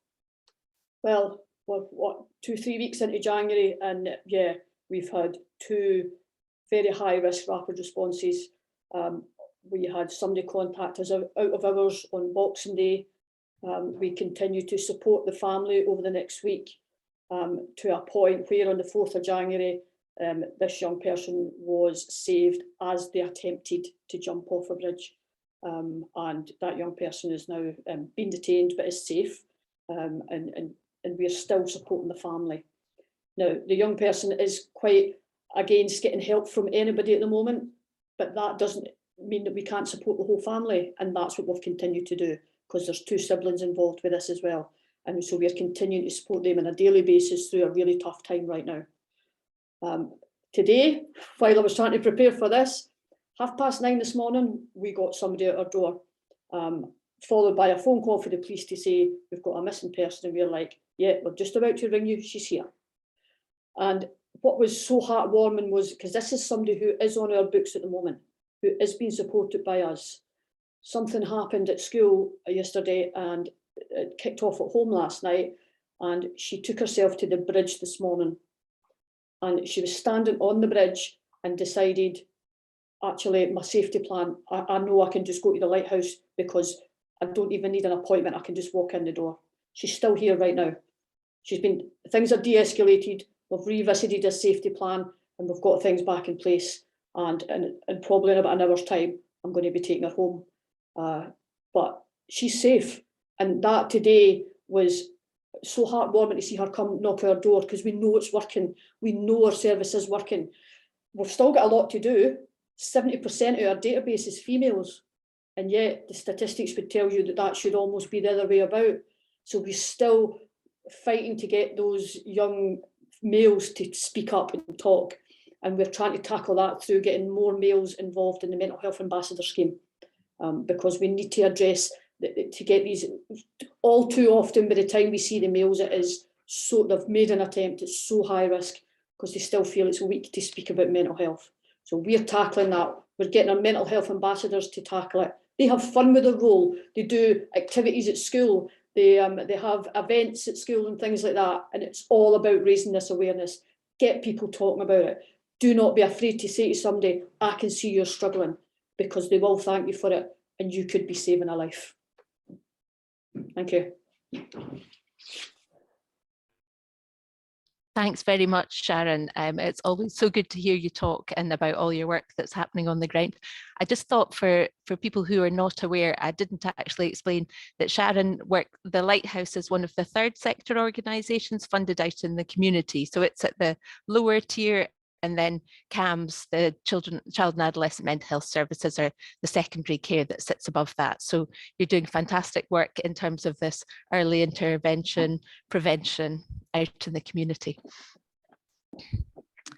Well, what 2-3 weeks into January, and yeah, we've had 2 very high risk rapid responses. We had somebody contact us out of hours on Boxing Day. We continue to support the family over the next week to a point where on the 4th of January, this young person was saved as they attempted to jump off a bridge. And that young person is now being detained but is safe, and we're still supporting the family. Now, the young person is quite against getting help from anybody at the moment, but that doesn't mean that we can't support the whole family, and that's what we've continued to do, because there's 2 siblings involved with this as well. And so we're continuing to support them on a daily basis through a really tough time right now. Today, while I was trying to prepare for this, 9:30 this morning, we got somebody at our door, followed by a phone call for the police to say, we've got a missing person, and we're like, yeah, we're just about to ring you, she's here. And what was so heartwarming was, because this is somebody who is on our books at the moment, who is being supported by us. Something happened at school yesterday and it kicked off at home last night, and she took herself to the bridge this morning. And she was standing on the bridge and decided, actually, my safety plan, I know I can just go to the Lighthouse because I don't even need an appointment, I can just walk in the door. She's still here right now. Things are de-escalated, we've revisited a safety plan, and we've got things back in place. And probably in about an hour's time, I'm going to be taking her home. But she's safe. And that today was so heartwarming to see her come knock on our door, because we know it's working. We know our service is working. We've still got a lot to do. 70% of our database is females. And yet the statistics would tell you that should almost be the other way about. So we're still fighting to get those young males to speak up and talk. And we're trying to tackle that through getting more males involved in the mental health ambassador scheme, because we need to address to get these. All too often, by the time we see the males, it is so they've made an attempt. It's so high risk, because they still feel it's weak to speak about mental health. So we're tackling that. We're getting our mental health ambassadors to tackle it. They have fun with their role. They do activities at school. They have events at school and things like that. And it's all about raising this awareness. Get people talking about it. Do not be afraid to say to somebody, I can see you're struggling, because they will thank you for it and you could be saving a life. Thank you. Thanks very much, Sharon. It's always so good to hear you talk and about all your work that's happening on the ground. I just thought for people who are not aware, I didn't actually explain that Sharon the Lighthouse is one of the third sector organisations funded out in the community. So it's at the lower tier, and then CAMHS, the Child and Adolescent Mental Health Services, are the secondary care that sits above that. So you're doing fantastic work in terms of this early intervention, prevention out in the community.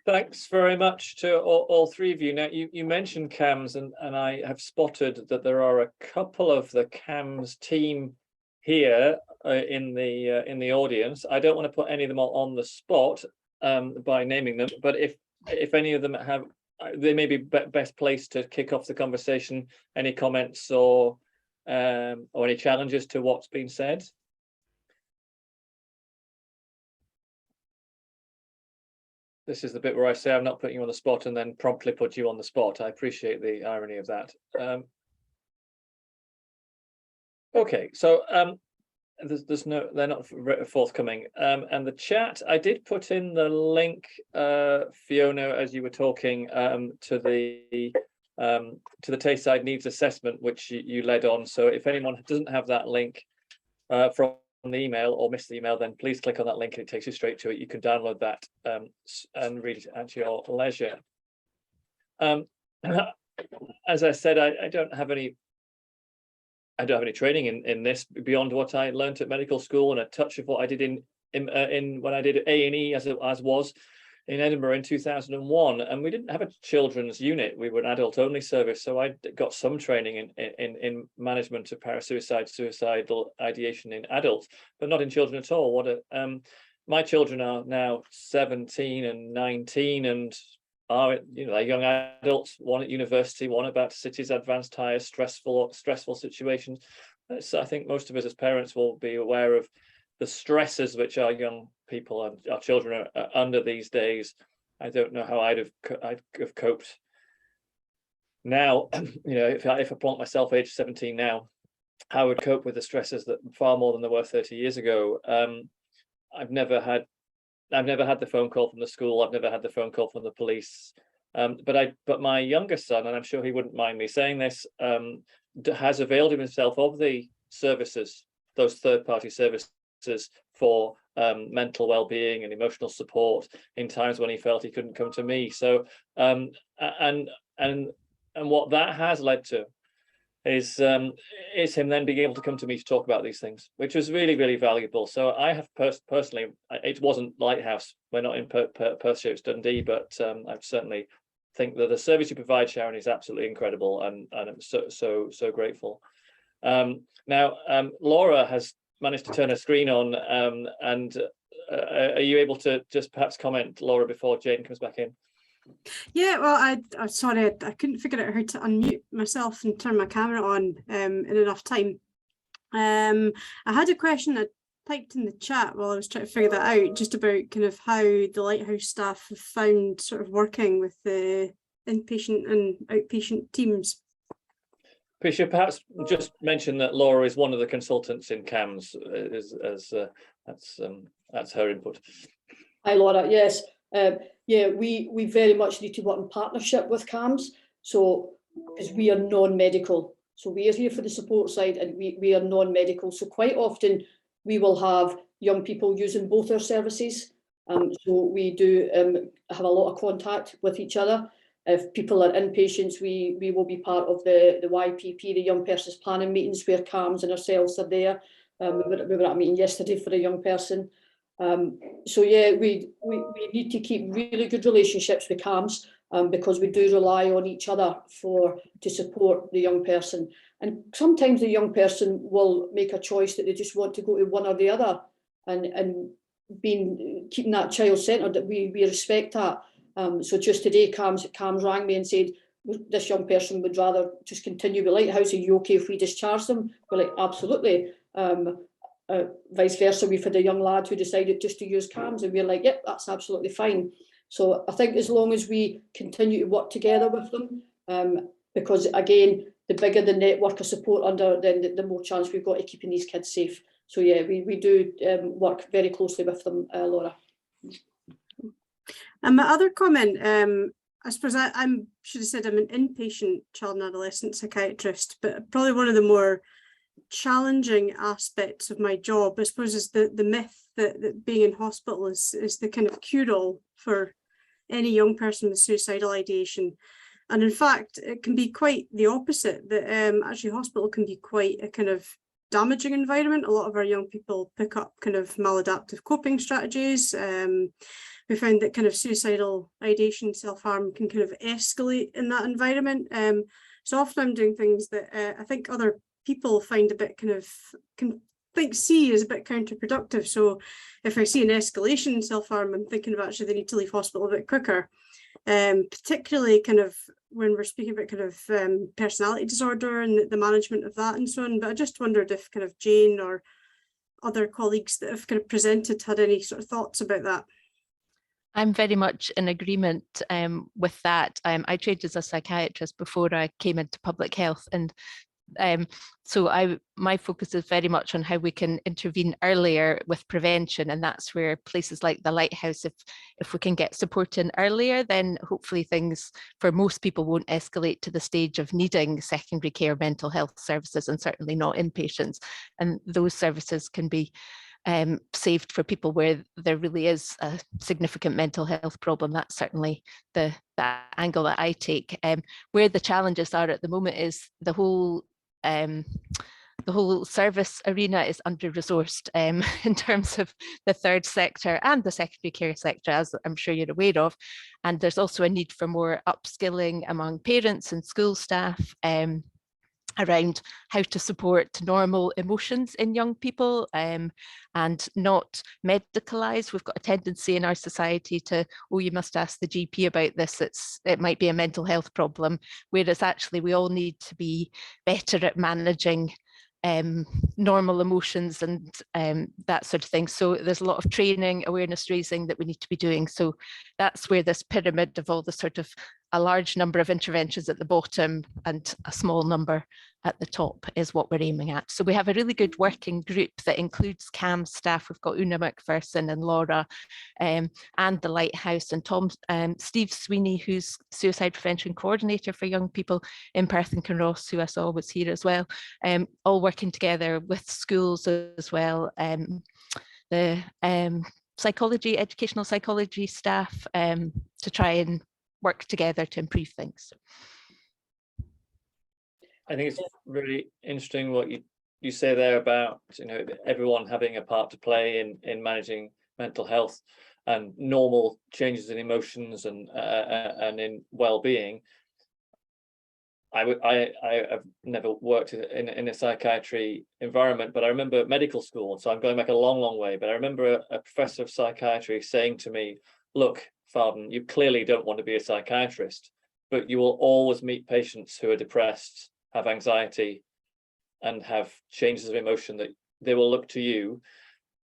Thanks very much to all three of you. Now, you mentioned CAMHS, and I have spotted that there are a couple of the CAMHS team here in the audience. I don't want to put any of them on the spot by naming them, but if any of them have, they may be best placed to kick off the conversation. Any comments or any challenges to what's been said? This is the bit where I say I'm not putting you on the spot and then promptly put you on the spot. I appreciate the irony of that. Okay, so there's no, they're not forthcoming. And the chat, I did put in the link, Fiona, as you were talking, to the Tayside Needs Assessment, which you led on. So if anyone doesn't have that link from the email or missed the email, then please click on that link and it takes you straight to it. You can download that and read it at your leisure. As I said, I don't have any training in this beyond what I learned at medical school and a touch of what I did in when I did A&E as was in Edinburgh in 2001. And we didn't have a children's unit. We were an adult only service. So I got some training in management of parasuicide, suicidal ideation in adults, but not in children at all. My children are now 17 and 19 and are, they're young adults, one at university, one about cities, advanced higher, stressful situations. So I think most of us as parents will be aware of the stresses which our young people and our children are under these days. I don't know how I'd have coped now. If I plonk myself age 17 now, I would cope with the stresses that far more than there were 30 years ago. I've never had the phone call from the school. I've never had the phone call from the police. But my younger son, and I'm sure he wouldn't mind me saying this, has availed himself of the services, those third-party services for mental well-being and emotional support in times when he felt he couldn't come to me. So and what that has led to is him then being able to come to me to talk about these things, which was really, really valuable. So I have personally, it wasn't Lighthouse, we're not in Perthshire, it's Dundee, but I certainly think that the service you provide, Sharon, is absolutely incredible, and I'm so grateful. Now, Laura has managed to turn her screen on, and are you able to just perhaps comment, Laura, before Jane comes back in? Yeah, well, I'm sorry, I couldn't figure out how to unmute myself and turn my camera on in enough time. I had a question I typed in the chat while I was trying to figure that out, just about kind of how the Lighthouse staff have found sort of working with the inpatient and outpatient teams. Perthshire, perhaps just mention that Laura is one of the consultants in CAMHS, that's her input. Hi, Laura. Yes. Yeah, we very much need to work in partnership with CAMHS, so because we are non-medical, so we are here for the support side, and we are non-medical, so quite often we will have young people using both our services, so we do have a lot of contact with each other. If people are inpatients, we will be part of the YPP, the Young Persons Planning meetings, where CAMHS and ourselves are there. We were at a meeting yesterday for a young person. So yeah, we need to keep really good relationships with CAMHS, because we do rely on each other to support the young person. And sometimes the young person will make a choice that they just want to go to one or the other, and keeping that child centred, that we respect that. So just today, CAMHS rang me and said, this young person would rather just continue with Lighthouse. Are you okay if we discharge them? We're like, absolutely. Vice versa, we've had a young lad who decided just to use CAMHS, and we're like, yep, that's absolutely fine. So I think as long as we continue to work together with them, because again, the bigger the network of support under, then the more chance we've got of keeping these kids safe. So yeah, we do work very closely with them, Laura. And my other comment, I suppose I should have said I'm an inpatient child and adolescent psychiatrist, but probably one of the more challenging aspects of my job, I suppose, is the myth that being in hospital is the kind of cure-all for any young person with suicidal ideation. And in fact, it can be quite the opposite, that actually hospital can be quite a kind of damaging environment. A lot of our young people pick up kind of maladaptive coping strategies. We found that kind of suicidal ideation, self-harm can kind of escalate in that environment. So often I'm doing things that I think other people find a bit see as a bit counterproductive. So if I see an escalation in self-harm, I'm thinking of actually they need to leave hospital a bit quicker. Particularly kind of when we're speaking about kind of personality disorder and the management of that and so on. But I just wondered if kind of Jane or other colleagues that have kind of presented had any sort of thoughts about that. I'm very much in agreement with that. I trained as a psychiatrist before I came into public health, and so my focus is very much on how we can intervene earlier with prevention, and that's where places like the Lighthouse, if we can get support in earlier, then hopefully things for most people won't escalate to the stage of needing secondary care mental health services, and certainly not inpatients. And those services can be saved for people where there really is a significant mental health problem. That's certainly the angle that I take. Where the challenges are at the moment is the whole service arena is under-resourced in terms of the third sector and the secondary care sector, as I'm sure you're aware of. And there's also a need for more upskilling among parents and school staff around how to support normal emotions in young people and not medicalise. We've got a tendency in our society to, oh, you must ask the GP about this, it might be a mental health problem, whereas actually we all need to be better at managing normal emotions and that sort of thing. So there's a lot of training, awareness raising that we need to be doing. So that's where this pyramid of all the sort of a large number of interventions at the bottom and a small number at the top is what we're aiming at. So we have a really good working group that includes CAMHS staff. We've got Una McPherson and Laura and the Lighthouse, and Steve Sweeney, who's suicide prevention coordinator for young people in Perth and Kinross, who I saw was here as well, all working together with schools as well. The educational psychology staff to try and work together to improve things. I think it's really interesting what you say there about, you know, everyone having a part to play in managing mental health and normal changes in emotions and in well-being. I have never worked in a psychiatry environment, but I remember medical school, so I'm going back a long way, but I remember a professor of psychiatry saying to me, look, Farden, you clearly don't want to be a psychiatrist, but you will always meet patients who are depressed, have anxiety, and have changes of emotion that they will look to you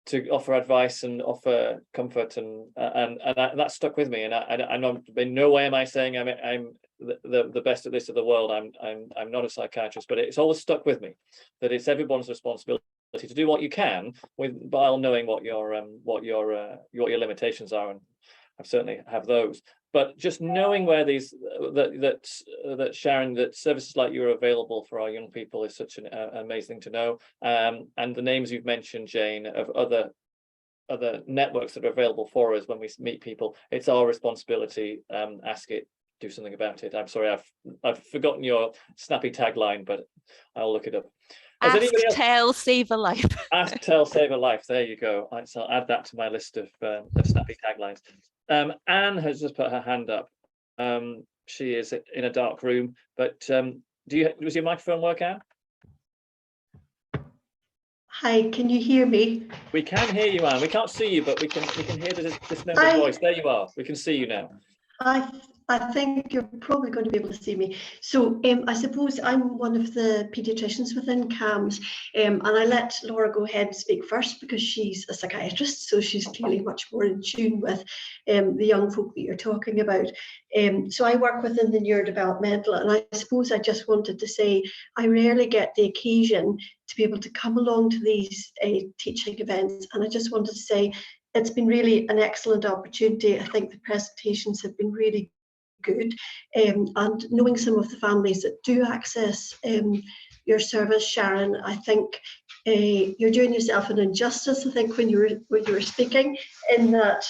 to offer advice and offer comfort, and that stuck with me. And I'm not, in no way am I saying I'm the best at this of the world. I'm not a psychiatrist, but it's always stuck with me that it's everyone's responsibility to do what you can while knowing what your limitations are, and I certainly have those. But just knowing where these that Sharon, that services like you are available for our young people is such an amazing to know. And the names you've mentioned, Jane, of other networks that are available for us when we meet people, it's our responsibility. Ask it, do something about it. I'm sorry, I've forgotten your snappy tagline, but I'll look it up. Ask, tell, save a life. Ask, tell, save a life. There you go. So I'll add that to my list of snappy taglines. Anne has just put her hand up. She is in a dark room, but does your microphone work, Anne? Hi, can you hear me? We can hear you, Anne. We can't see you, but we can hear this member's voice. There you are. We can see you now. I think you're probably going to be able to see me. So I suppose I'm one of the paediatricians within CAMHS, and I let Laura go ahead and speak first because she's a psychiatrist, so she's clearly much more in tune with the young folk that you're talking about. So I work within the neurodevelopmental, and I suppose I just wanted to say I rarely get the occasion to be able to come along to these teaching events, and I just wanted to say it's been really an excellent opportunity. I think the presentations have been really good, and knowing some of the families that do access your service, Sharon, I think you're doing yourself an injustice. I think when you were speaking, in that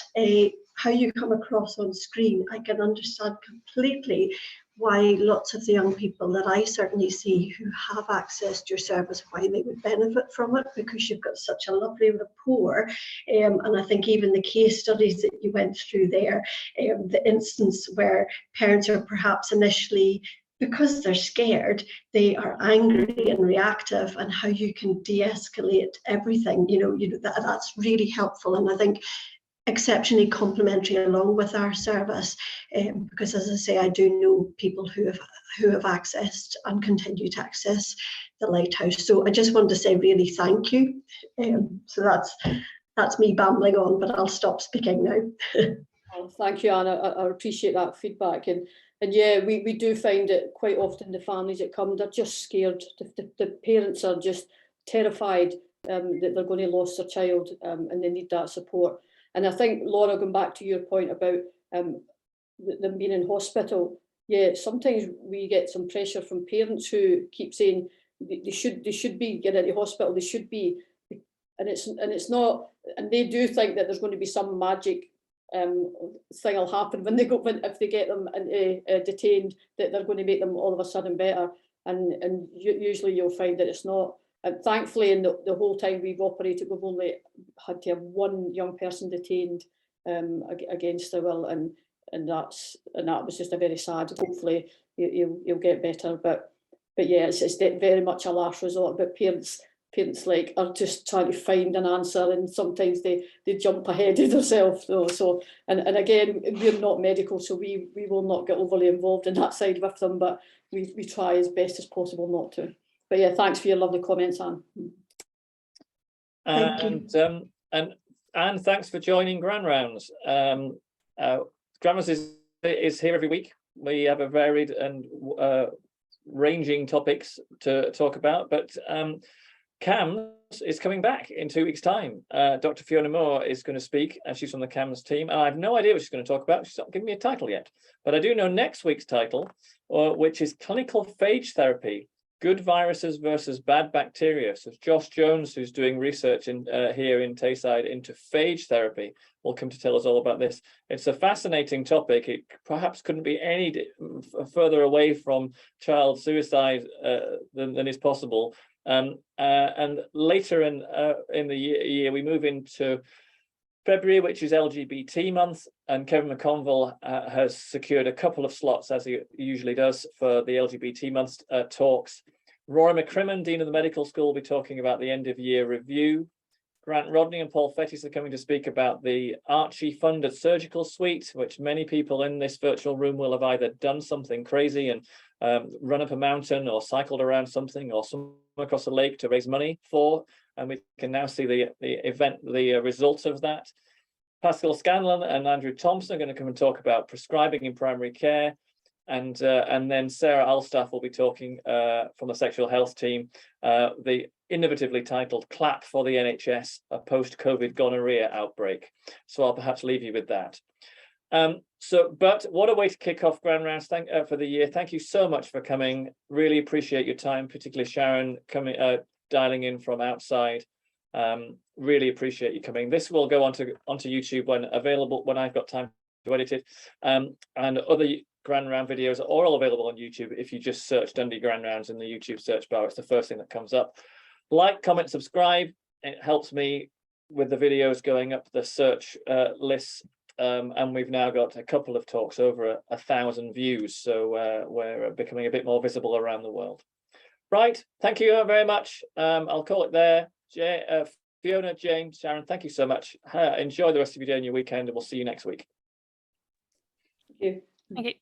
how you come across on screen, I can understand completely why lots of the young people that I certainly see who have accessed your service, why they would benefit from it, because you've got such a lovely rapport. And I think even the case studies that you went through there, the instance where parents are perhaps initially, because they're scared, they are angry and reactive, and how you can de-escalate everything, that's really helpful. And I think exceptionally complementary along with our service, because as I say, I do know people who have accessed and continue to access the Lighthouse. So I just wanted to say really thank you. So that's me babbling on, but I'll stop speaking now. Well, thank you, Anna. I appreciate that feedback, and yeah, we do find it quite often. The families that come, they're just scared. The parents are just terrified that they're going to lose their child, and they need that support. And I think, Laura, going back to your point about them being in hospital, yeah, sometimes we get some pressure from parents who keep saying they should be getting into hospital, they should be, and it's not, and they do think that there's going to be some magic thing will happen when they go, if they get them detained, that they're going to make them all of a sudden better, and usually you'll find that it's not. And thankfully, in the whole time we've operated, we've only had to have one young person detained against their will, and that was just a very sad. Hopefully, you'll get better, but yeah, it's very much a last resort. But parents like are just trying to find an answer, and sometimes they jump ahead of themselves. So and again, we're not medical, so we will not get overly involved in that side with them, but we try as best as possible not to. But yeah, thanks for your lovely comments, Anne. And Anne, thanks for joining Grand Rounds. Grand Rounds is here every week. We have a varied and ranging topics to talk about, but CAMHS is coming back in 2 weeks' time. Dr. Fiona Moore is going to speak, and she's from the CAMHS team. I have no idea what she's going to talk about. She's not giving me a title yet, but I do know next week's title, which is clinical phage therapy. Good viruses versus bad bacteria. So Josh Jones, who's doing research here in Tayside into phage therapy, will come to tell us all about this. It's a fascinating topic. It perhaps couldn't be any further away from child suicide than is possible. And later in the year, we move into February, which is LGBT month, and Kevin McConville has secured a couple of slots, as he usually does, for the LGBT month talks. Rory McCrimmon, Dean of the Medical School, will be talking about the end of year review. Grant Rodney and Paul Fettis are coming to speak about the Archie funded surgical suite, which many people in this virtual room will have either done something crazy and run up a mountain or cycled around something or swum across a lake to raise money for. And we can now see the results of that. Pascal Scanlon and Andrew Thompson are going to come and talk about prescribing in primary care. And then Sarah Alstaff will be talking from the sexual health team, the innovatively titled Clap for the NHS, a post-COVID gonorrhea outbreak. So I'll perhaps leave you with that. But what a way to kick off Grand Rounds for the year. Thank you so much for coming. Really appreciate your time, particularly Sharon coming, dialing in from outside. Really appreciate you coming. This will go onto YouTube when available, when I've got time to edit it. And other Grand Round videos are all available on YouTube. If you just search Dundee Grand Rounds in the YouTube search bar, it's the first thing that comes up. Like, comment, subscribe. It helps me with the videos going up the search lists. And we've now got a couple of talks over 1,000 views. So we're becoming a bit more visible around the world. Right. Thank you very much. I'll call it there. Fiona, Jane, Sharon, thank you so much. Enjoy the rest of your day and your weekend, and we'll see you next week. Thank you. Okay.